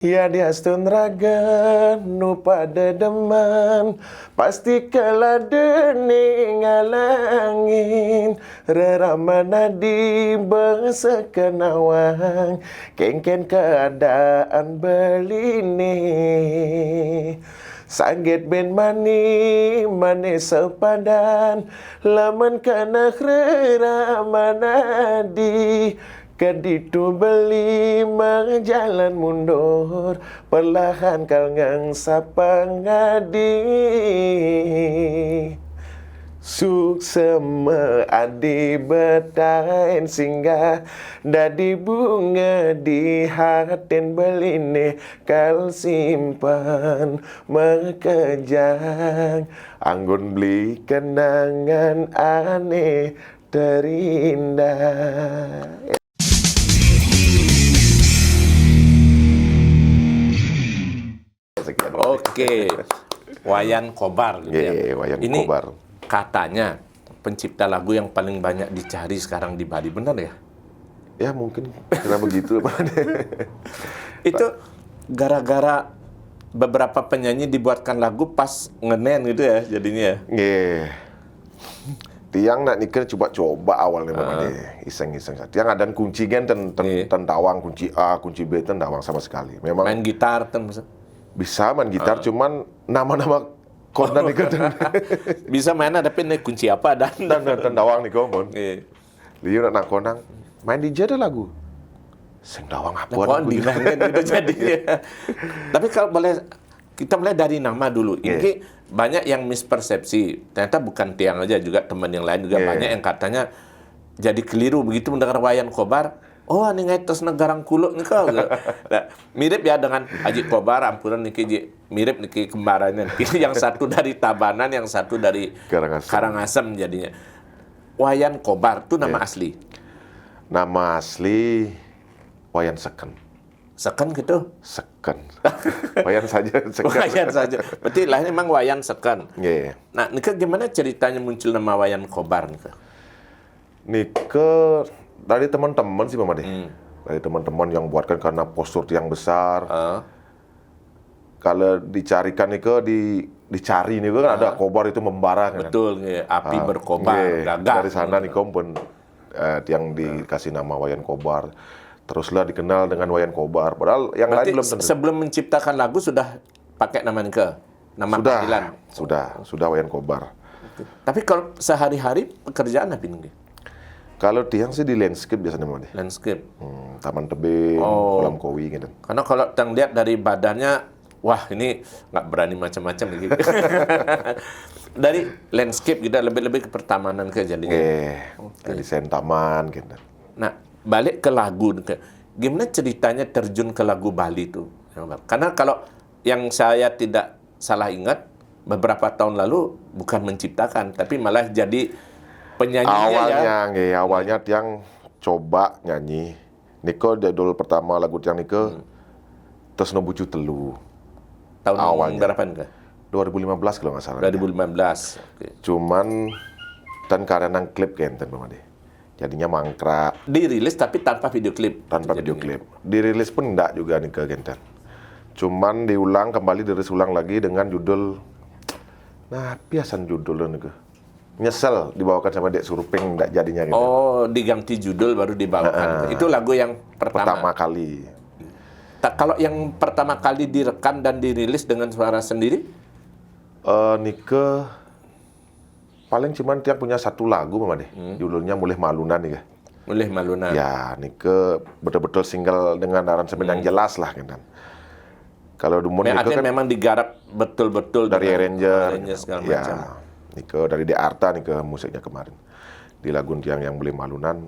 Ya diastun raga nu pada deman pasti keladeni ngalangin reramana di bangsa kenawang kengken keadaan beline sanggit ben mani mane sepadan laman kana reramana di keditu beli jalan mundur perlahan kal ngang sapang ngadi suksema adi betain singgah dadi bunga di hatin beline kal simpan mekejang anggun beli kenangan aneh terindah. Oke, Wayan Kobar gitu ya. Wayan Ini Kobar. katanya pencipta lagu yang paling banyak dicari sekarang di Bali, benar ya? Ya mungkin karena begitu. Itu gara-gara beberapa penyanyi dibuatkan lagu pas ngenen gitu ya jadinya ya? Nggih. Tiang nak nikah coba awalnya iseng-iseng. Tiang ada kunci kan tentawang kunci A, kunci B tentawang sama sekali. Memang Main gitar bisa main gitar, cuman nama-nama kodan nikah bisa main tapi ini kunci apa dan tentawang nih komon. Iya. Liu nak konang main DJ ada lagu. Sing dawang apa? Pohon dimainkan gitu jadinya. Tapi kalau boleh kita mulai dari nama dulu. Ini banyak yang mispersepsi. Ternyata bukan Tiang aja, juga teman yang lain juga banyak yang katanya jadi keliru begitu mendengar Wayan Kobar. Oh, ini ngaitos negarang kuluk nih kau. Nah, mirip ya dengan Haji Kobar, ampunan niki mirip niki kembarannya. Ini yang satu dari Tabanan, yang satu dari Karangasem jadinya. Wayan Kobar itu nama asli. Nama asli Wayan Seken. Seken gitu? Seken. Wayan saja Seken. Wayan saja. Berarti lahirnya memang Wayan Seken. Yeah. Nah, Nika gimana ceritanya muncul nama Wayan Kobar Nika? Nika dari teman-teman sih Mama deh. Dari teman-teman yang buatkan karena postur yang besar. Kalau dicarikan Nika dicari nih kan ada kobar itu membara kan. Betul, api berkobar, gagah. Dari sana Nika pun yang dikasih nama Wayan Kobar. Teruslah dikenal dengan Wayan Kobar. Padahal yang berarti lain belum tentu. Sebelum menciptakan lagu sudah pakai nama Nika? Nama panggilan? Sudah Wayan Kobar. Tapi kalau sehari-hari pekerjaan apa ini? Kalau Tiang sih di landscape biasanya Mama deh. Landscape. Taman tebing, kolam kowi gitu. Karena kalau Tiang lihat dari badannya, wah ini nggak berani macam-macam gitu. Dari landscape gitu, lebih-lebih ke pertamanan ke jadinya. Desain taman gitu. Nah, balik ke lagu, gimana ceritanya terjun ke lagu Bali itu? Karena kalau yang saya tidak salah ingat, beberapa tahun lalu bukan menciptakan, tapi malah jadi penyanyinya awalnya Tiang coba nyanyi. Niko jadul pertama lagu Tiang Niko terus Nobuju Telu. Tahun awalnya berapa enggak? 2015 kalau nggak salah. 2015. Okay. Cuman dan karena klip kenten Mama deh. Jadinya mangkrak. Dirilis tapi tanpa video klip. Tanpa video klip. Dirilis pun enggak juga nih ke Genten. Cuman dirilis ulang lagi dengan judul, nah biasan judulnya nih ke. Nyesel dibawakan sama Dek Suruping enggak jadinya gitu. Oh, diganti judul baru dibawakan. Itu lagu yang pertama kali. Kalau yang pertama kali direkam dan dirilis dengan suara sendiri? Nike paling cuman Tiang punya satu lagu Mama deh. Judulnya Mulih Malunan nih. Mulih Malunan. Ya, Nike betul-betul single dengan aransemen yang jelas lah gitu. Kalau Dumon Nike kan memang digarap betul-betul dari arranger segala ya, macam. Nike dari De Arta Nike musiknya kemarin. Di lagu Tiang yang Mulih Malunan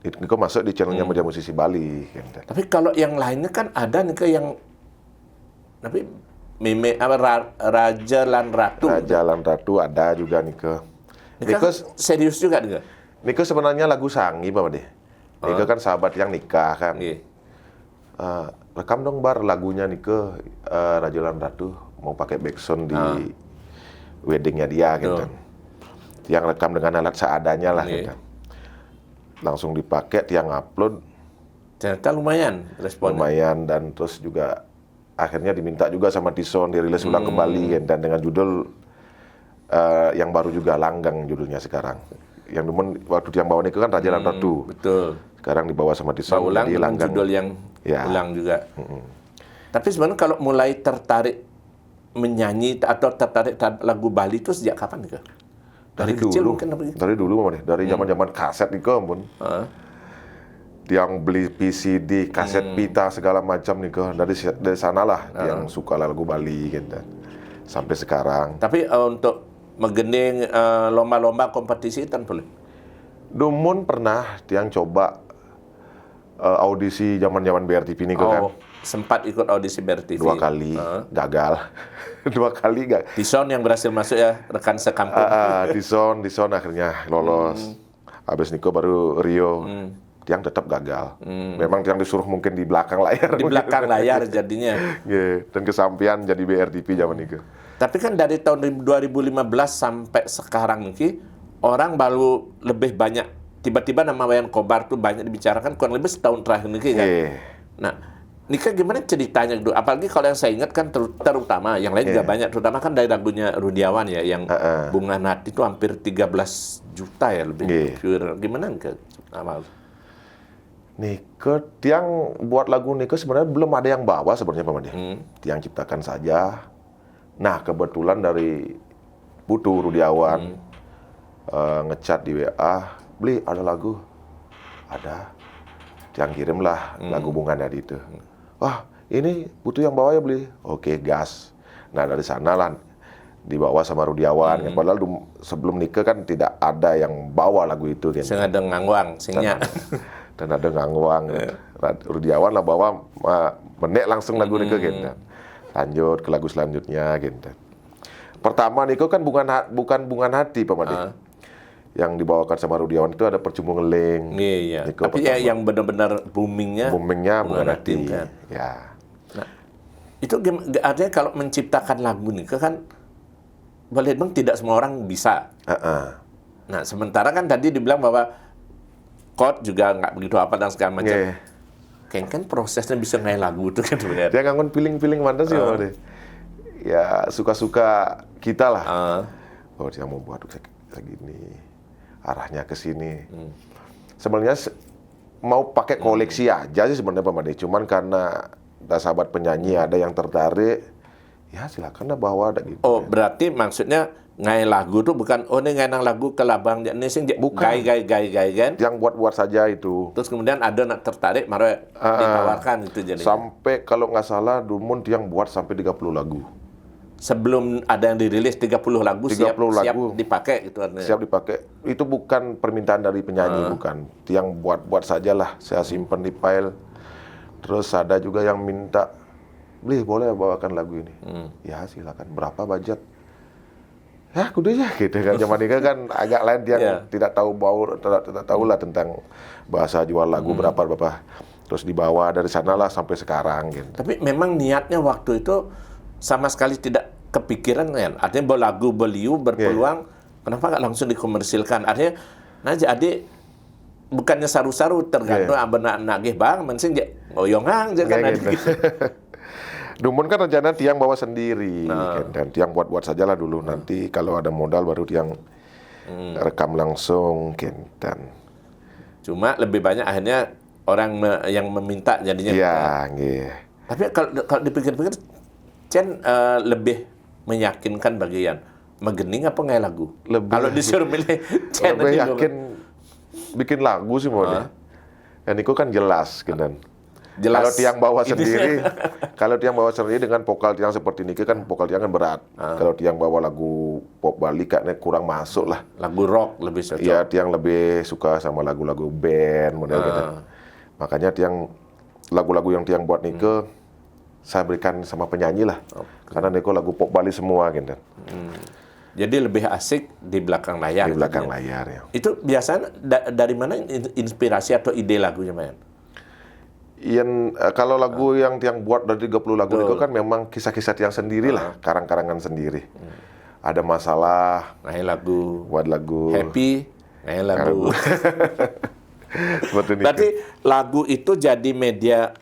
Nike masuk di channelnya Media Musisi Bali gitu. Tapi kalau yang lainnya kan ada Nike yang tapi Raja Lan Ratu. Raja Lan Ratu ada juga Nike. Nike serius juga Nike. Nike sebenarnya lagu Sangi Mama deh. Nike kan sahabat yang nikah kan. Rekam dong Bar lagunya Nike Raja Lan Ratu mau pakai backsound di weddingnya dia gitu. Yang rekam dengan alat seadanya lah gitu. Langsung dipakai, Tiang upload. Ternyata lumayan responnya. Lumayan dan terus juga akhirnya diminta juga sama Tison dirilis ulang kembali kan, dan dengan judul yang baru juga, Langgang judulnya sekarang. Yang demen waktu Tiang Bawa Nike kan Raja dan Ratu. Betul. Sekarang dibawa sama Tison Ulang jadi dengan Langgang. judul yang Ya. ulang juga. Tapi sebenarnya kalau mulai tertarik menyanyi atau tertarik lagu Bali itu sejak kapan nih? Dari kecil dulu, mungkin apa gitu? dari dulu Mama deh, dari zaman-zaman kaset nih ampun. Yang beli PCD, kaset pita segala macam nih dari sanalah yang suka lagu Bali gitu. Sampai sekarang. Tapi untuk menggending lomba-lomba kompetisi kan boleh. Dumun pernah yang coba audisi zaman-zaman BRTV nih kan. Sempat ikut audisi BRTV. 2 kali gagal. 2 kali gagal. Tison yang berhasil masuk ya, rekan sekampung. Tison akhirnya lolos. Habis Niko baru Rio. Tiang tetap gagal. Memang Tiang disuruh mungkin di belakang layar. Di belakang layar jadinya. Yeah. Dan kesampean jadi BRTV zaman itu. Tapi kan dari tahun 2015 sampai sekarang nih, orang baru lebih banyak, tiba-tiba nama Wayan Kobar tuh banyak dibicarakan kurang lebih setahun terakhir nih kan. Nah, Nika gimana ceritanya dulu? Apalagi kalau yang saya ingat kan terutama, yang lain juga banyak, terutama kan dari lagunya Rudiawan ya, yang Bunga Nati itu hampir 13 juta ya lebih. Gimana ke amal? Nike, Tiang buat lagu Nike sebenarnya belum ada yang bawa sebenarnya Pak Mandi. Tiang ciptakan saja. Nah, kebetulan dari Putu Rudiawan ngechat di WA, beli ada lagu. Ada. Tiang kirimlah lagu Bunga Nati itu. Wah, ini Putu yang bawa ya beli. Oke, gas. Nah, dari sana lah dibawa sama Rudiawan. Padahal sebelum Nike kan tidak ada yang bawa lagu itu. Kan. Sing ada ngangwang, singnya. Dan ada ngangwang. Rudiawan lah bawa menek langsung lagu Nike gitu. Lanjut ke lagu selanjutnya gitu. Pertama Nike kan bukan Bunga Hati Pak Madi. Yang dibawakan sama Rudiawan itu ada Percuma Ngeleng. Iya. Tapi ya yang benar-benar boomingnya Bunga Hati. Kan? Ya. Nah, itu artinya kalau menciptakan lagu nih kan boleh bang tidak semua orang bisa. Nah, sementara kan tadi dibilang bahwa chord juga nggak begitu apa dan segala macam. Kan prosesnya bisa ngai lagu itu kan sebenarnya. Dia ngangun feeling mana sih deh. Ya suka-suka kita lah. Oh dia mau buat kayak gini. Arahnya ke sini. Sebenarnya mau pakai koleksi aja sih sebenarnya Pak Made. Cuman karena sahabat penyanyi ada yang tertarik, ya silakan lah bawa ada gitu. Oh, berarti maksudnya ngai lagu tuh bukan ini ngai lagu ke labang ini sing gai kan? Yang buat saja itu. Terus kemudian ada nak tertarik, malah ditawarkan itu jadi. Sampai kalau nggak salah Dumun yang buat sampai 30 lagu. Sebelum ada yang dirilis 30 lagu 30 siap lagu. dipakai itu artinya. Siap dipakai. Itu bukan permintaan dari penyanyi, bukan. Yang buat sajalah, saya simpan di file. Terus ada juga yang minta, beli boleh bawakan lagu ini. Ya silakan. Berapa budget? Ya kudu ya gitu kan. Zaman ini kan agak lain dia tidak tahu tidak tahu lah tentang bahasa jual lagu berapa. Terus dibawa dari sanalah sampai sekarang gitu. Tapi memang niatnya waktu itu sama sekali tidak kepikiran kan. Artinya bahwa lagu beliau berpeluang, kenapa nggak langsung dikomersilkan? Artinya, nah jadi bukannya saru-saru tergantung benak nagih bang, mensing ngoyongang aja kan gitu. Dumun kan rencana Tiang bawa sendiri, kan? Dan Tiang buat sajalah dulu. Nanti kalau ada modal baru Tiang rekam langsung, kan? Dan cuma lebih banyak akhirnya orang yang meminta jadinya. Iya, Tapi kalau dipikir-pikir, Chen lebih meyakinkan bagian megening apa ngai lagu? Kalau disuruh milih, Chen lebih yakin bikin lagu sih mau deh. Dan itu kan jelas, kan? Kalau Tiang bawa sendiri, kalau Tiang bawa sendiri dengan vokal Tiang seperti ini kan vokal Tiang kan berat. Kalau Tiang bawa lagu pop Bali kayaknya kurang masuk lah. Lagu rock lebih cocok. Iya, Tiang lebih suka sama lagu-lagu band model gitu. Makanya Tiang lagu-lagu yang Tiang buat Nike saya berikan sama penyanyi lah. Karena Niko lagu pop Bali semua gitu. Jadi lebih asik di belakang layar. Di belakang layar ya. Itu biasanya dari mana inspirasi atau ide lagunya, Man? Kalau lagu yang Tiang buat dari 30 lagu itu kan memang kisah-kisah Tiang sendiri lah, karang-karangan sendiri. Ada masalah, ngai lagu. Buat lagu. Happy, ngai lagu. Seperti Berarti lagu itu jadi media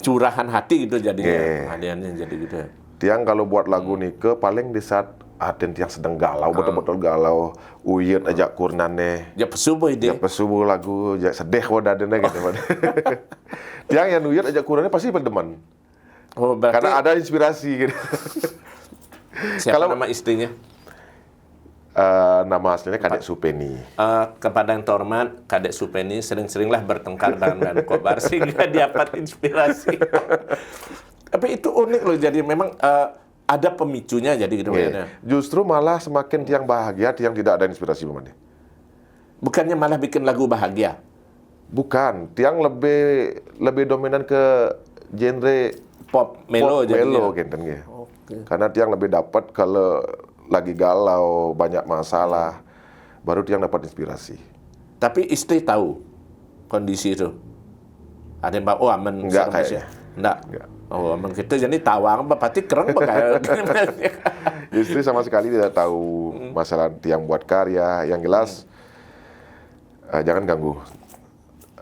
curahan hati gitu jadinya. Yeah. Hadiahnya jadi gitu. Tiang kalau buat lagu nike paling di saat Aden tiang sedang galau, betul-betul galau, uyut ajak kurnane. Ya pesubuh ide. Ya pesubuh lagu, ya sedih wadah adena gitu. Tiang yang uyut ajak kurnane pasti berdeman. Oh, berarti Karena ada inspirasi gitu. siapa kalau- nama istrinya? Nama aslinya Kadek Supeni. Kepada yang terhormat, Kadek Supeni sering-seringlah bertengkar dengan Kobar sehingga dapat inspirasi. Tapi itu unik loh, jadi memang ada pemicunya jadi gitu. Yeah. Justru malah semakin tiang bahagia, tiang tidak ada inspirasi memang. Bukannya malah bikin lagu bahagia. Bukan, tiang lebih dominan ke genre Pop, melo pop, jadinya. melo gitu. Oke. Karena tiang lebih dapat kalau lagi galau, banyak masalah, baru tiang dapat inspirasi. Tapi istri tahu kondisi itu. Ada yang bilang, oh aman. Enggak serem kayaknya. sih. Enggak. Enggak. Oh aman kita jadi tawang, berarti keren kayak. Istri sama sekali tidak tahu masalah tiang buat karya. Yang jelas, jangan ganggu.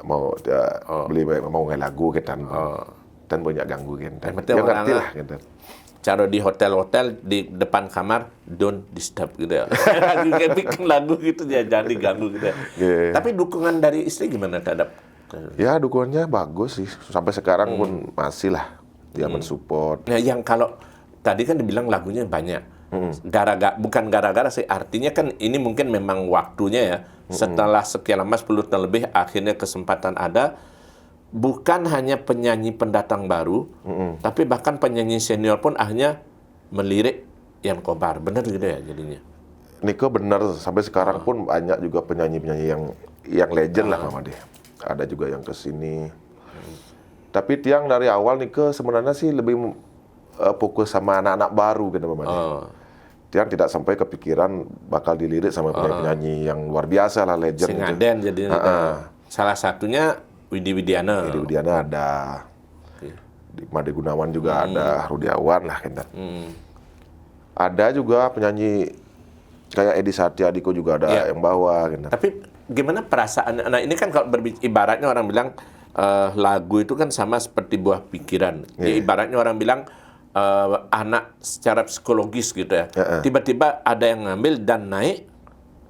Mau beli mau ngai lagu gitu. Dan banyak ganggu gitu. Yang penting Dia orang ngerti lah gitu. Cara di hotel-hotel di depan kamar don't disturb gitu ya. Kayak bikin lagu gitu ya, jangan diganggu gitu ya. Yeah. Tapi dukungan dari istri gimana terhadap? Ya dukungannya bagus sih. Sampai sekarang pun masih lah. Dia mensupport. Nah, yang kalau tadi kan dibilang lagunya banyak. Bukan gara-gara sih, artinya kan ini mungkin memang waktunya ya. Setelah sekian lama 10 tahun lebih akhirnya kesempatan ada. Bukan hanya penyanyi pendatang baru, tapi bahkan penyanyi senior pun akhirnya melirik Ian Kobar. Benar gitu ya jadinya. Niko benar sampai sekarang pun banyak juga penyanyi-penyanyi yang legend lah Mama deh. Ada juga yang kesini. Tapi tiang dari awal Niko sebenarnya sih lebih fokus sama anak-anak baru gitu Mama deh. Tiang tidak sampai kepikiran bakal dilirik sama penyanyi-penyanyi yang luar biasa lah, legend. Sing Gitu. Aden jadinya. Salah satunya Widi Widiana. Di Widiana ada, di Made Gunawan juga ada, Rudiawan lah gitu. Ada juga penyanyi kayak Edi Satyadiko juga ada yang bawa gitu. Tapi gimana perasaan? Nah ini kan kalau ibaratnya orang bilang lagu itu kan sama seperti buah pikiran. Ya, ibaratnya orang bilang anak secara psikologis gitu ya. Tiba-tiba ada yang ngambil dan naik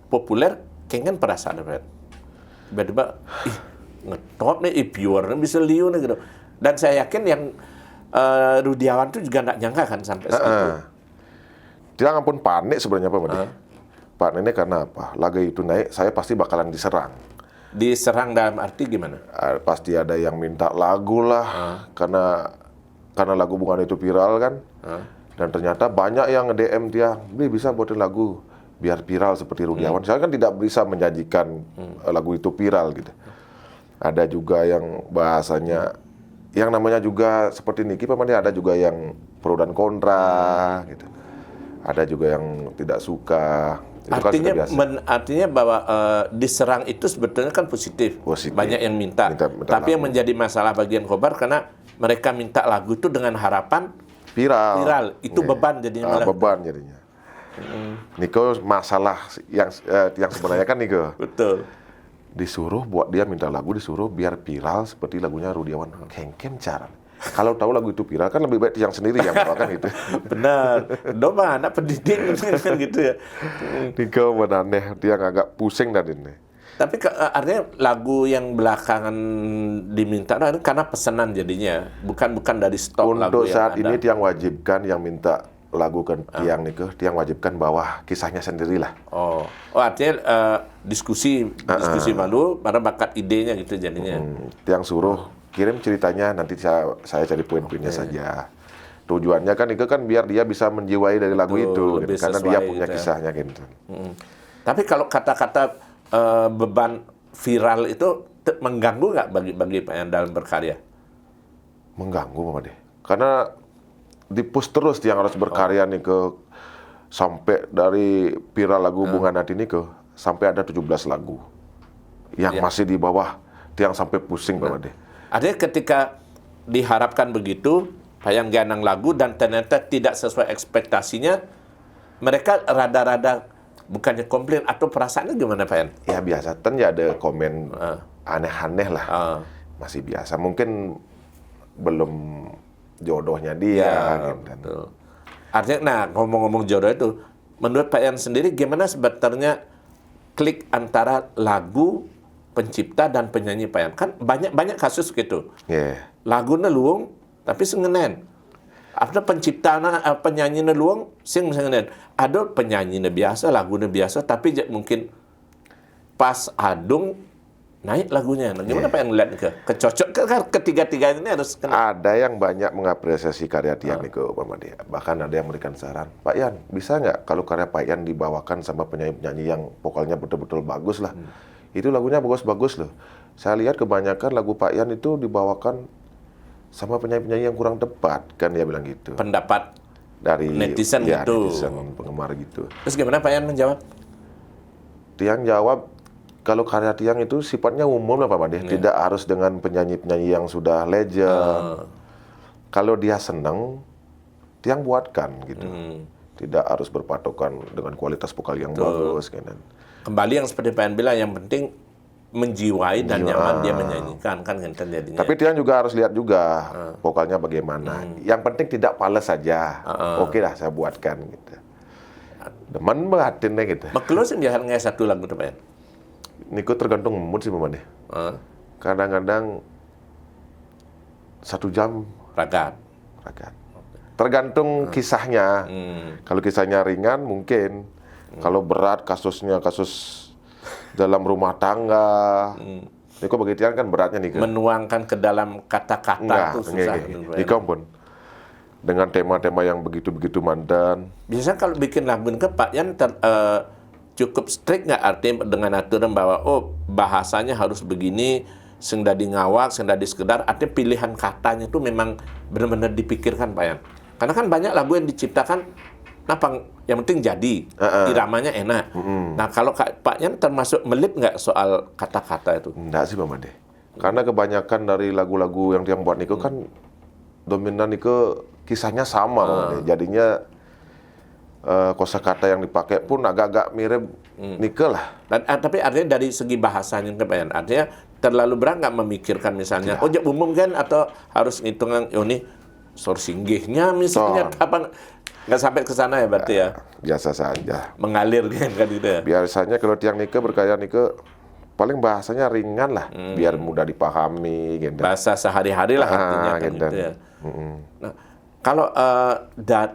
populer, kayaknya perasaan apa? Tiba-tiba, ngetop nih, pure bisa liu nih gitu. Dan saya yakin yang Rudiawan itu juga nggak nyangka kan sampai segitu. Dia ampun panik sebenarnya Pak Made. Paniknya karena apa? Lagu itu naik, saya pasti bakalan diserang. Diserang dalam arti gimana? Pasti ada yang minta lagu lah, karena lagu Bukan Itu viral kan. Dan ternyata banyak yang nge-DM dia, bisa buatin lagu biar viral seperti Rudiawan. Saya kan tidak bisa menjanjikan lagu itu viral gitu. Ada juga yang bahasanya, yang namanya juga seperti Niki Pak Made, ada juga yang pro dan kontra gitu. Ada juga yang tidak suka. Itu Artinya, kan sudah biasa. artinya bahwa diserang itu sebetulnya kan positif. Banyak yang minta. Tapi yang menjadi masalah bagian Kobar karena mereka minta lagu itu dengan harapan viral. Itu beban jadinya malah. Beban jadinya. Niko masalah yang sebenarnya kan Niko. Betul. Disuruh buat dia minta lagu, disuruh biar viral seperti lagunya Rudiawan. Kengken cara. Kalau tahu lagu itu viral kan lebih baik yang sendiri yang bawakan gitu. Benar. Doma anak pendidik kan gitu ya. Niko menaneh, dia agak pusing dari ini. Tapi artinya lagu yang belakangan diminta karena pesanan jadinya, bukan dari stok lagu Untuk yang saat ada. ini tiang wajibkan yang minta lagu kan tiang Niko, tiang wajibkan bawah kisahnya sendirilah. Oh artinya diskusi malu, para bakat idenya gitu jadinya. Tiang suruh kirim ceritanya, nanti saya cari poin-poinnya saja. Tujuannya kan itu kan biar dia bisa menjiwai dari lagu itu, gitu. Karena dia punya gitu ya. kisahnya gitu. Tapi kalau kata-kata beban viral itu mengganggu nggak bagi Pak yang dalam berkarya? Mengganggu Mama deh. Karena di-push terus dia harus berkarya nih ke sampai dari viral lagu Bunga Hati ini ke sampai ada 17 lagu yang masih di bawah tiang sampai pusing Mama deh. Artinya ketika diharapkan begitu, Payang ganang lagu dan ternyata tidak sesuai ekspektasinya, mereka rada-rada bukannya komplain atau perasaannya gimana Pak Yan? Ya biasa, kan ya ada komen aneh-aneh lah. Masih biasa. Mungkin belum jodohnya dia. Ya, gitu. betul. Artinya, nah ngomong-ngomong jodoh itu, menurut Pak Yan sendiri gimana sebetulnya klik antara lagu, pencipta dan penyanyi Pak Yan? Kan banyak kasus gitu. Yeah. Lagunya luwung tapi sengenen. Ada pencipta penyanyi luwung sing sengenen. Ada penyanyi biasa, lagunya biasa tapi mungkin pas adung naik lagunya. Nah, gimana Pak Yan ngeliat kecocok kan ketiga-tiga ini harus kena. Ada yang banyak mengapresiasi karya Tian Nike Umpama dia. Bahkan ada yang memberikan saran, Pak Yan, bisa nggak kalau karya Pak Yan dibawakan sama penyanyi-penyanyi yang vokalnya betul-betul bagus lah. Itu lagunya bagus-bagus loh. Saya lihat kebanyakan lagu Pak Yan itu dibawakan sama penyanyi-penyanyi yang kurang tepat, kan dia bilang gitu. Pendapat Dari netizen ya, gitu. netizen, penggemar gitu. Terus gimana Pak Yan menjawab? Tiang jawab, kalau karya Tiang itu sifatnya umum lah Pak Made. Tidak harus dengan penyanyi-penyanyi yang sudah legend. Kalau dia senang, Tiang buatkan gitu. Tidak harus berpatokan dengan kualitas vokal yang bagus. Gitu. Kembali yang seperti Pak Yan bilang, yang penting menjiwai dan nyaman dia menyanyikan kan jadinya. Tapi Tiang juga harus lihat juga vokalnya bagaimana. Yang penting tidak fales saja. Oke lah saya buatkan gitu. Demen bahatinnya gitu. Maklo sih biasa nggak satu lagu tuh Pak Yan. Niko tergantung mood sih Mama deh. Kadang-kadang 1 jam Ragat. tergantung kisahnya. Kalau kisahnya ringan mungkin. Kalau berat kasus dalam rumah tangga. Niko bagi Tian kan beratnya nih. Menuangkan ke dalam kata-kata itu susah. Niko pun dengan tema-tema yang begitu-begitu mandan. Biasanya kalau bikin lagu ke Pak Yan cukup strict nggak artinya dengan aturan bahwa bahasanya harus begini, sing dadi ngawak, sing dadi sekedar, artinya pilihan katanya itu memang benar-benar dipikirkan Pak Yan. Karena kan banyak lagu yang diciptakan, yang penting jadi, iramanya enak. Nah kalau Pak Yan termasuk melit nggak soal kata-kata itu? Enggak sih Mama deh. Karena kebanyakan dari lagu-lagu yang dia buat Niko kan dominan Niko kisahnya sama Mama deh. Jadinya kosakata yang dipakai pun agak-agak mirip Nike lah. Tapi artinya dari segi bahasanya Pak Yan, artinya terlalu berat nggak memikirkan misalnya, umum kan atau harus ngitungan, ini sorsinggihnya misalnya apa nggak sampai ke sana ya berarti ya? Biasa saja. Mengalir kan gitu ya? Biasanya kalau Tiang Nike berkarya Nike paling bahasanya ringan lah, biar mudah dipahami. Gitu. Bahasa sehari-hari lah artinya kan gitu ya. Nah, kalau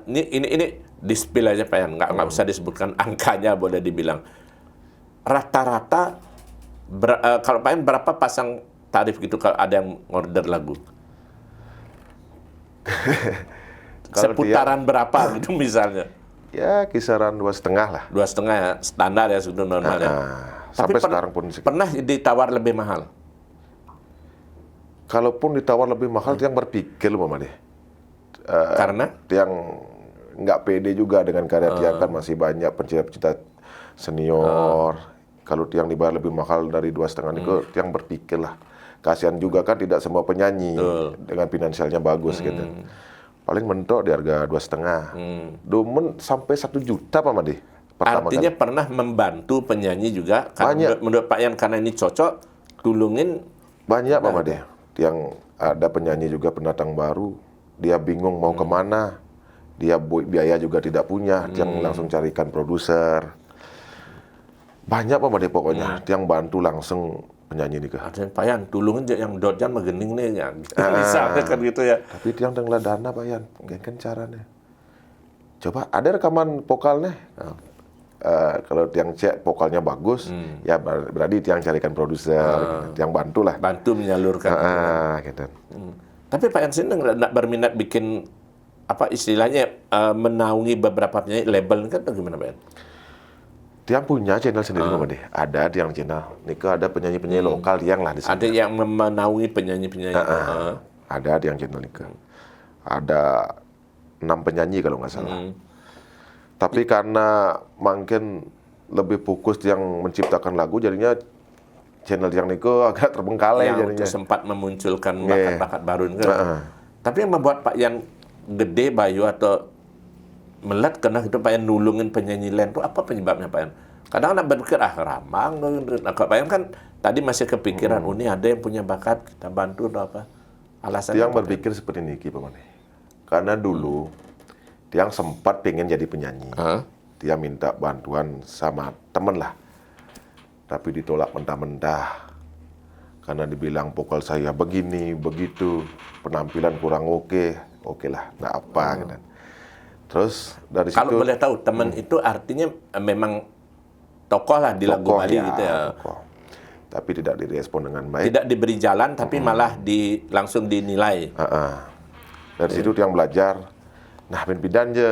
ini di-spill aja Pak Yan, nggak usah disebutkan angkanya boleh dibilang. Rata-rata kalau Pak Yan berapa pasang tarif gitu kalau ada yang order lagu? Seputaran berapa gitu misalnya? Ya kisaran 2,5 lah. 2,5 ya, standar ya sudah normal ya. Sampai sekarang pun pernah ditawar lebih mahal? Kalaupun ditawar lebih mahal, Tiang berpikir loh Mama deh. Karena? Tiang nggak pede juga dengan karya Tiang kan masih banyak pencipta senior. Kalau Tiang dibayar lebih mahal dari 2,5 itu, Tiang berpikir lah. Kasihan juga kan tidak semua penyanyi dengan finansialnya bagus gitu. Paling mentok di harga 2,5. Domen sampai 1 juta Pak Made. Artinya pernah membantu penyanyi juga. Menurut Pak Yan karena ini cocok, tulungin. Banyak Pak Made. Yang ada penyanyi juga pendatang baru. Dia bingung mau kemana. Dia biaya juga tidak punya, yang langsung carikan produser. Banyak Pak Made pokoknya, yang bantu langsung penyanyi nih. Ada Pak Yan, tulungin yang dotnya megening nih, ya. Misalnya kan gitu ya. Tapi Tiang tenggelam dana Pak Yan, kan caranya. Coba ada rekaman vokalnya. Kalau Tiang cek vokalnya bagus, ya berarti Tiang carikan produser, Tiang bantulah. Bantu menyalurkan. Gitu. Tapi Pak Yan sini nggak berminat bikin apa istilahnya menaungi beberapa penyanyi label kan atau gimana Pak Yan? Tiang punya channel sendiri Mama deh. Ada Tiang channel. Nika ada penyanyi-penyanyi lokal Tiang lah di sini. Ada yang menaungi penyanyi-penyanyi. Ada Tiang channel Nika. Ada 6 penyanyi kalau nggak salah. Tapi karena makin lebih fokus yang menciptakan lagu, jadinya channel Tiang Nika agak terbengkalai jadinya. Yang sempat memunculkan bakat-bakat baru kan. Tapi yang membuat Pak Yan gede Bayu atau melat karena itu Pak Yan nulungin penyanyi lain itu apa penyebabnya Pak Yan? Kadang anak berpikir ramang. Pak Yan kan tadi masih kepikiran, ini ada yang punya bakat kita bantu atau apa? Alasan Tiang apa? berpikir seperti ini, Ki Pamane. Karena dulu Tiang sempat pengen jadi penyanyi. Hah? Dia minta bantuan sama temen lah, tapi ditolak mentah-mentah. Karena dibilang vokal saya begini, begitu, penampilan kurang oke lah, nggak apa gitu. Terus dari Kalau situ boleh tahu, teman itu artinya memang tokoh lah di lagu tokoh Bali ya, gitu ya. tokoh. Tapi tidak direspon dengan baik. Tidak diberi jalan, tapi malah langsung dinilai. Dari situ Tiang belajar. Nah, pindah aja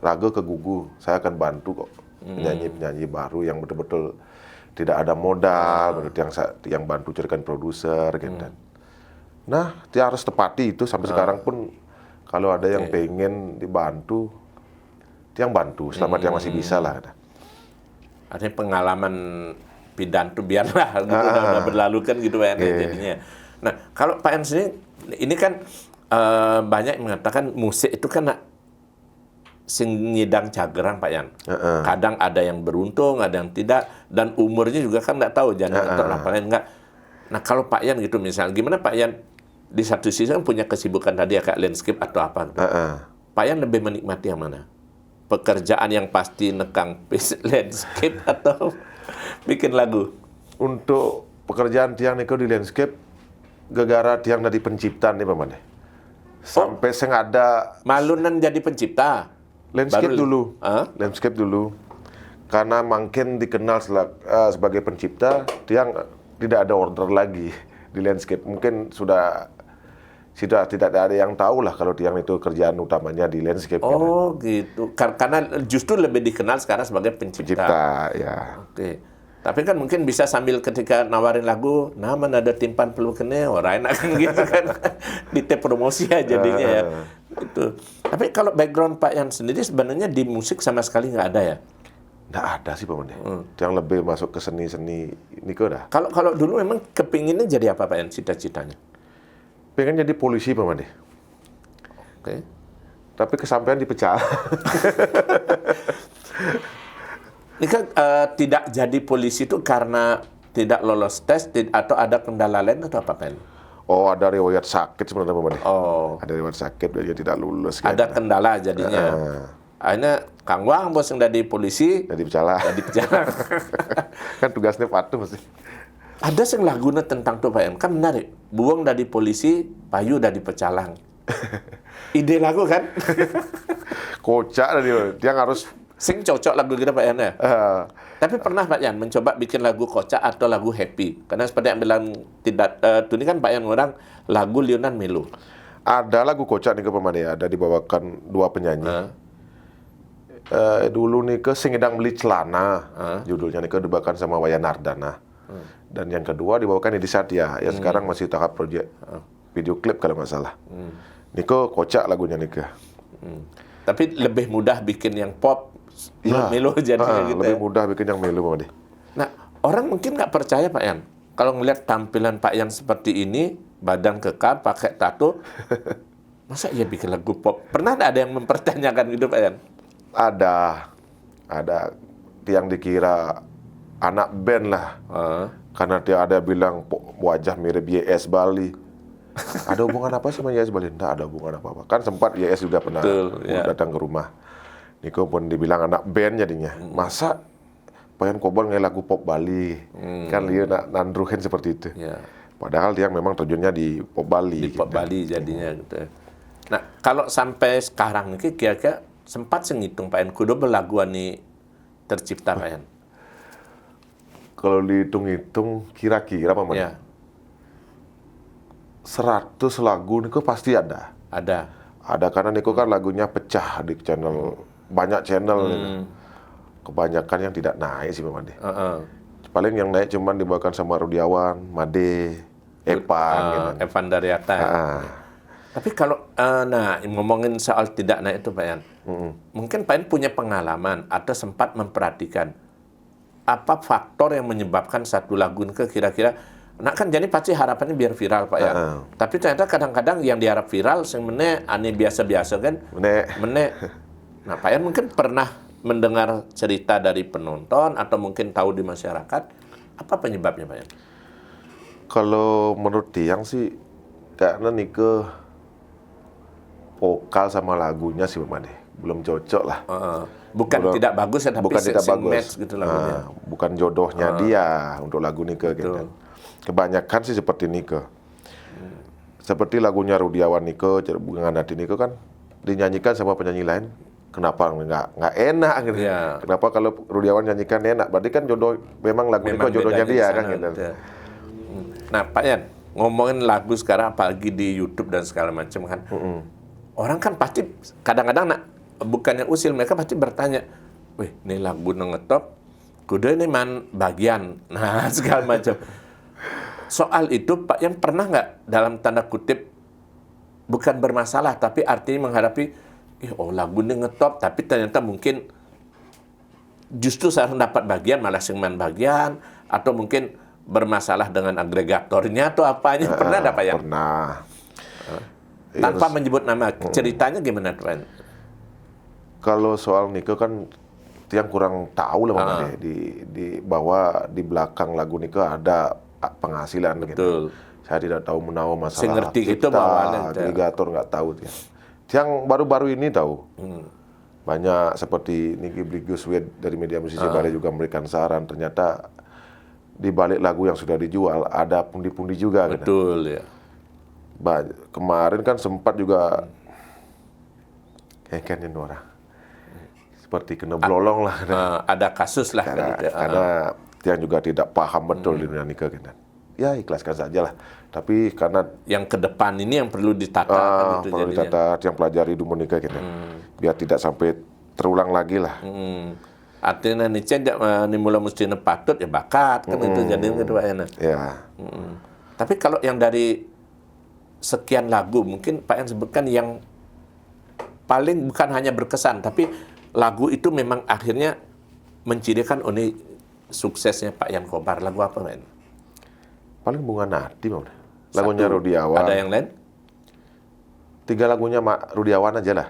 raga ke Gugu. Saya akan bantu kok penyanyi-penyanyi baru yang betul-betul tidak ada modal, menurut yang bantu carikan produser gitu. Nah, dia harus tepati itu sampai sekarang pun kalau ada yang pengen dibantu, Tiang bantu selama Tiang masih bisa lah. Artinya pengalaman pidan tuh biarlah gitu, udah berlalu kan gitu ya jadinya. Nah, kalau Pak En sendiri, ini kan banyak yang mengatakan musik itu kan sing nyidang cagerang Pak Yan. Kadang ada yang beruntung, ada yang tidak, dan umurnya juga kan nggak tahu jangan lain nggak. Nah kalau Pak Yan gitu misalnya, gimana Pak Yan di satu sisi kan punya kesibukan tadi ya kayak landscape atau apa gitu. Pak Yan lebih menikmati yang mana? Pekerjaan yang pasti nekang landscape atau bikin lagu? Untuk pekerjaan Tiang niko di landscape, gegara Tiang dari penciptaan nih Paman. Sampai sengada malunan jadi pencipta. landscape Baru- dulu, Hah? landscape dulu. Karena makin dikenal sebagai pencipta, Tiang tidak ada order lagi di landscape. Mungkin sudah tidak ada yang tahu lah kalau Tiang itu kerjaan utamanya di landscape. Oh gitu. Karena justru lebih dikenal sekarang sebagai pencipta. Pencipta, ya. Oke. Tapi kan mungkin bisa sambil ketika nawarin lagu, nah mana ada timpan perlu kene, orang enak kan gitu kan. Di promosi ya jadinya ya. Itu. Tapi kalau background Pak Yan sendiri sebenarnya di musik sama sekali nggak ada ya? Nggak ada sih Paman. Tiang lebih masuk ke seni-seni niko dah. Kalau dulu memang kepinginnya jadi apa Pak Yan cita-citanya? Pengen jadi polisi Paman. Oke. Tapi kesampaian dipecah. Ini kan tidak jadi polisi itu karena tidak lolos tes atau ada kendala lain atau apa Pak Yan? Oh, ada riwayat sakit sebenarnya Paman. Oh, Ada riwayat sakit, dia tidak lulus. ada kendala jadinya. Akhirnya Kang Wang bos yang dari polisi Jadi bercala. jadi pejalan. Kan tugasnya patuh mesti. Ada yang laguna tentang tuh Pak Yan, kan menarik. Buang dari polisi, payu dari pecalang. Ide lagu kan? Kocak dia harus Sing cocok lagu kita Pak Yan ya. Tapi pernah Pak Yan mencoba bikin lagu kocak atau lagu happy? Karena seperti yang bilang tidak, ini kan Pak Yan orang lagu Lionan Melu. ada lagu kocak nih ke Paman ya, ada dibawakan dua penyanyi. Dulu nih ke Singedang Beli Celana, judulnya nih ke dibawakan sama Wayan Nardana. Dan yang kedua dibawakan Edi Satya, yang sekarang masih tahap proyek video klip kalau nggak salah. Niko kocak lagunya nih ke. Tapi lebih mudah bikin yang pop, melo jadinya gitu lebih ya. mudah bikin yang melu Paman. Nah, orang mungkin nggak percaya Pak Yan. Kalau ngelihat tampilan Pak Yan seperti ini, badan kekar, pakai tato, masa ia bikin lagu pop? Pernah nggak ada yang mempertanyakan gitu Pak Yan? Ada yang dikira anak band lah. Karena dia ada bilang wajah mirip YS Bali. Ada hubungan apa sama YS Bali? Tidak ada hubungan apa-apa. Kan sempat YS juga pernah Betul, ya. datang ke rumah. Niko pun dibilang anak band jadinya. Masa pengen kobol nge lagu pop Bali? Kan dia nandruhin seperti itu. Ya. Padahal dia memang tujuannya di pop Bali. Di pop Bali jadinya gitu. Nah, kalau sampai sekarang nih kira-kira sempat saya ngitung Pak Yan, kudu belaguan nih tercipta Pak Yan. Kalau dihitung-hitung kira-kira Paman, Ya, 100 lagu Niko pasti ada. ada. Ada karena Niko kan lagunya pecah di channel, banyak channel. Kebanyakan yang tidak naik sih Paman. Paling yang naik cuman dibawakan sama Rudiawan, Made, Epan gitu. Evan Daryata. Ya. Tapi kalau ngomongin soal tidak naik itu Pak Yan, mungkin Pak Yan punya pengalaman atau sempat memperhatikan apa faktor yang menyebabkan satu lagu itu kira-kira, nah kan jadi pasti harapannya biar viral Pak Yan. Tapi ternyata kadang-kadang yang diharap viral, sebenarnya aneh biasa-biasa kan, Mene. Nah Pak Yan mungkin pernah mendengar cerita dari penonton atau mungkin tahu di masyarakat, apa penyebabnya Pak Yan? Kalau menurut Tiang sih karena Nike vokal sama lagunya sih Pak Made belum cocok lah. Bukan Belum- tidak bagus ya, tapi bukan tidak sing bagus. match gitu lagunya. Bukan jodohnya dia untuk lagu Nike gitu. Kebanyakan sih seperti Nike. Seperti lagunya Rudiawan Nike, Bunga Hati Nike kan dinyanyikan sama penyanyi lain. Kenapa nggak enak gitu? Iya. Kenapa kalau Rudiawan nyanyikan enak? Berarti kan jodoh memang lagu Memang Nike jodohnya bedanya di dia sana, kan gitu. betul. Nah, Pak Yan, ngomongin lagu sekarang apalagi di YouTube dan segala macam kan. Orang kan pasti kadang-kadang bukannya usil, mereka pasti bertanya, "Wih, ini lagu ngetop, kudu ini man bagian." Nah, segala macam. Soal itu Pak Yan pernah nggak dalam tanda kutip bukan bermasalah tapi artinya menghadapi lagu ini ngetop tapi ternyata mungkin justru saya dapat bagian malah singman bagian atau mungkin bermasalah dengan agregatornya atau apanya pernah ada Pak Yan? Pernah. Tanpa menyebut nama ceritanya gimana Pak Yan? Kalau soal Nike kan yang kurang tahu lah makanya di bahwa di belakang lagu Nike ada penghasilan gitu. Betul. Saya tidak tahu menahu Saya masalah ngerti gitu bawaannya. agregator nggak tahu dia. Yang baru-baru ini tahu. Banyak seperti Niki Bliguswed dari media musisi Bali juga memberikan saran ternyata di balik lagu yang sudah dijual ada pundi-pundi juga gitu. Betul ya. Kemarin kan sempat juga kekenin orang. Seperti kena belolong lah. Ada kasus lah Karena, kan gitu. karena yang juga tidak paham betul di dunia Nike gitu. Ya ikhlaskan saja lah. Tapi karena yang ke depan ini yang perlu ditata kan itu perlu jadinya. ditata yang pelajari dunia Nike gitu. Biar tidak sampai terulang lagi lah. Artinya nih mula mesti patut ya bakat kan itu jadinya gitu Pak Yan. Ya. Tapi kalau yang dari sekian lagu mungkin Pak Yan sebutkan yang paling bukan hanya berkesan tapi lagu itu memang akhirnya mencirikan ini suksesnya Pak Yan Kobar. Lagu apa Pak Yan? Paling Bunga Nati Bang. Lagunya Satu. Rudiawan. Ada yang lain? 3 lagunya Rudiawan aja lah.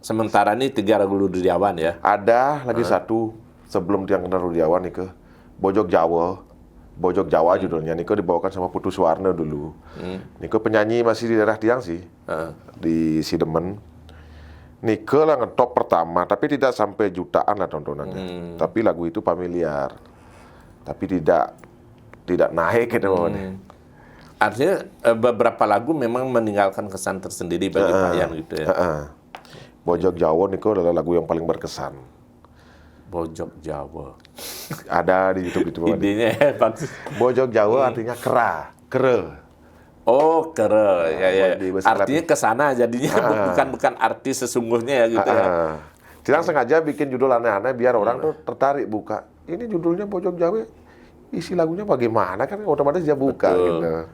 Sementara ini 3 lagu Rudiawan ya. Ada lagi satu sebelum yang kenal Rudiawan Nike. Bojog Jawa. Bojog Jawa judulnya. Nike dibawakan sama Putu Suwarno dulu. Nike penyanyi masih di daerah Tiang sih. Di Sidemen. Nike lah ngetop pertama, tapi tidak sampai jutaan lah tontonannya. Tapi lagu itu familiar. Tapi tidak naik gitu. Artinya beberapa lagu memang meninggalkan kesan tersendiri bagi Pak Yan gitu ya. Bojog Jawa Nike adalah lagu yang paling berkesan. Bojog Jawa. Ada di YouTube itu. Idenya hebat. Bojog Jawa artinya kere. Oh, kere. Ya. Di bahasa Artinya ke sana jadinya bukan arti sesungguhnya ya gitu ya. Tidak sengaja bikin judul aneh-aneh biar orang tuh tertarik buka. Ini judulnya Bojog Jawa. Isi lagunya bagaimana kan otomatis dia buka gitu.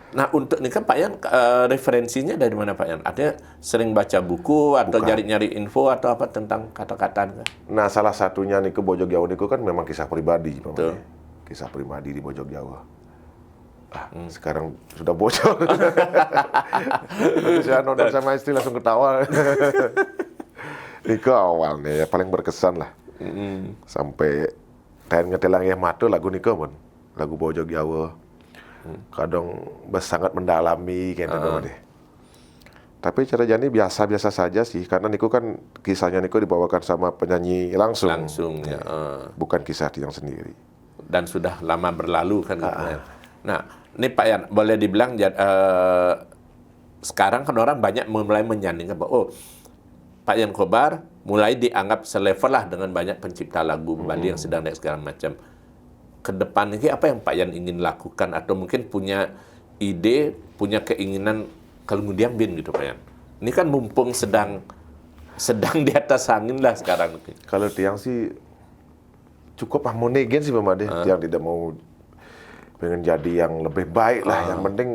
Nah, untuk ini kan Pak Yan referensinya dari mana Pak Yan? Artinya sering baca buku atau nyari info atau apa tentang kata-kata? Nah, salah satunya nih ke Bojog Jawa Niko kan memang kisah pribadi, Pak. Betul. Kisah pribadi di Bojog Jawa. Sekarang sudah bocor. Nanti saya nonton sama istri langsung ketawa. Niko awalnya ya paling berkesan lah. Sampai kayak ngetelang ya matu lagu Niko pun. Lagu Bojog Jawa. Kadang sangat mendalami kayak gitu deh. Tapi cara Jani biasa-biasa saja sih, karena Niko kan kisahnya Niko dibawakan sama penyanyi langsung. Langsung ya. Bukan kisah Tiang sendiri. Dan sudah lama berlalu kan. Nah, ini Pak Yan boleh dibilang sekarang kan orang banyak mulai menyandingkan bahwa Pak Yan Kobar mulai dianggap selevel lah dengan banyak pencipta lagu Bali yang sedang naik segala macam. Ke depan ini apa yang Pak Yan ingin lakukan atau mungkin punya ide, punya keinginan kalau Ngudiambin gitu Pak Yan. Ini kan mumpung sedang di atas angin lah sekarang. Kalau Tiang sih cukup monegen sih Pak Made. Tiang tidak mau pengen jadi yang lebih baik lah. Yang penting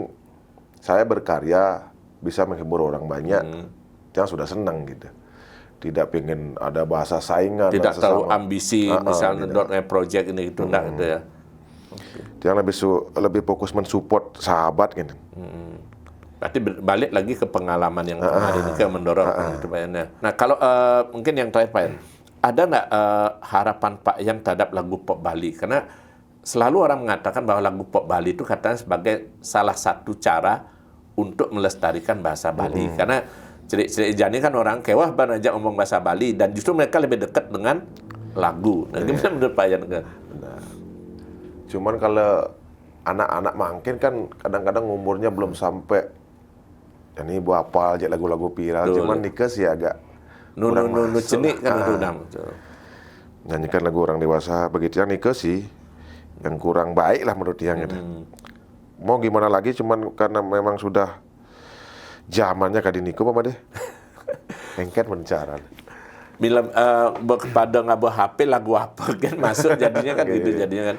saya berkarya bisa menghibur orang banyak. Tiang sudah senang gitu. Tidak pengen ada bahasa saingan. Tidak terlalu sesama. ambisi misalnya project ini gitu enggak gitu ya. Tiang lebih fokus mensupport sahabat gitu. Berarti balik lagi ke pengalaman yang kemarin ini mendorong gitu Pak Yan. Nah kalau mungkin yang terakhir Pak Yan, ada nggak harapan Pak Yan terhadap lagu pop Bali? Karena selalu orang mengatakan bahwa lagu pop Bali itu katanya sebagai salah satu cara untuk melestarikan bahasa Bali. Karena Celik-celik Jani kan orang kewah ban aja ngomong bahasa Bali, dan justru mereka lebih dekat dengan lagu. Nah, gimana menurut Pak Yan? Cuman kalau anak-anak mangkin kan kadang-kadang umurnya belum sampai, ini ibu hafal aja lagu-lagu viral. Betul. Cuman nikah sih agak Nunu masuk cenik lah. kan itu udah. Nyanyikan lagu orang dewasa begitu yang nikah sih yang kurang baik lah menurut dia gitu. Mau gimana lagi, cuman karena memang sudah zamannya kadi niko Mama deh. Engket mencaran. Bila pada ngabo HP lagu apa kan masuk jadinya kan gitu jadinya kan.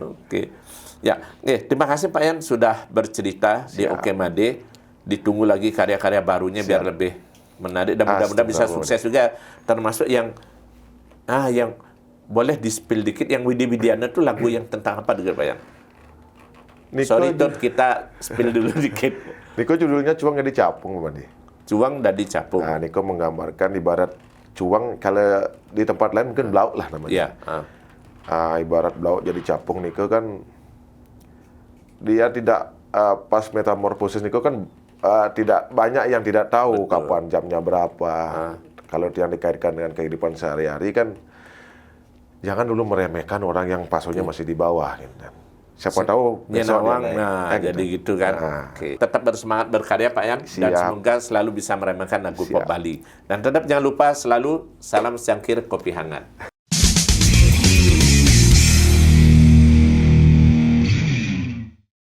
Oke. Ya, terima kasih Pak Yan sudah bercerita di Oke Made. Ditunggu lagi karya-karya barunya biar lebih menarik dan mudah-mudahan bisa sukses juga, termasuk yang boleh di-spill dikit yang Widi Widiana itu lagu yang tentang apa juga Pak Yan? Sorry Tot, kita spill dulu dikit. Niko judulnya Cuang Jadi Capung Mama deh. Cuang Dadi Capung. Nah, Niko menggambarkan ibarat cuang, kalau di tempat lain mungkin belaut lah namanya. Iya. Ibarat belaut jadi capung Niko kan dia tidak pas metamorfosis Niko kan tidak banyak yang tidak tahu kapan jamnya berapa. Kalau yang dikaitkan dengan kehidupan sehari-hari kan jangan dulu meremehkan orang yang pasonya masih di bawah gitu. Siapa tahu Nyenawang, jadi gitu kan. Oke. Tetap bersemangat berkarya Pak Yan, dan semoga selalu bisa meremehkan lagu pop Bali. Dan tetap jangan lupa selalu salam secangkir kopi hangat.